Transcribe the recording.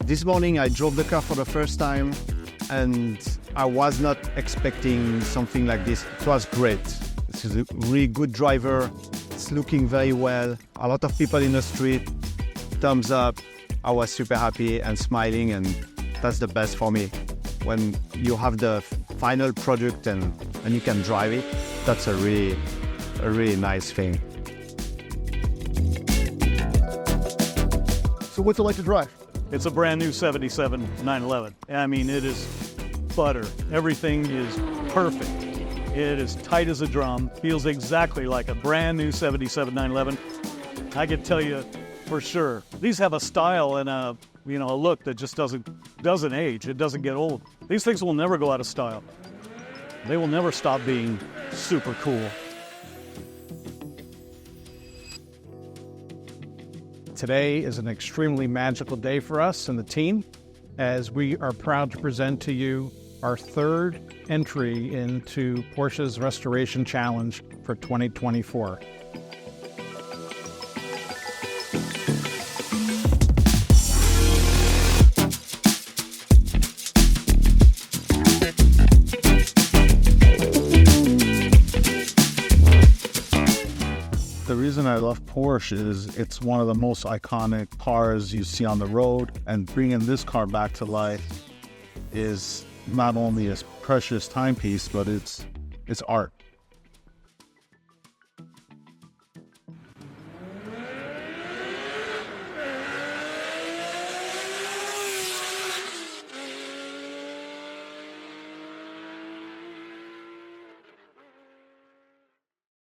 This morning I drove the car for the first time and I was not expecting something like this. It was great. This is a really good driver. It's looking very well. A lot of people in the street, thumbs up. I was super happy and smiling, and that's the best for me. When you have the final product and you can drive it, that's a really nice thing. So what's it like to drive? It's a brand new 77 911. I mean, it is butter. Everything is perfect. It is tight as a drum. Feels exactly like a brand new 77 911. I can tell you for sure. These have a style and a look that just doesn't age. It doesn't get old. These things will never go out of style. They will never stop being super cool. Today is an extremely magical day for us and the team, as we are proud to present to you our third entry into Porsche's Restoration Challenge for 2024. The reason I love Porsche is it's one of the most iconic cars you see on the road, and bringing this car back to life is not only a precious timepiece, but it's art.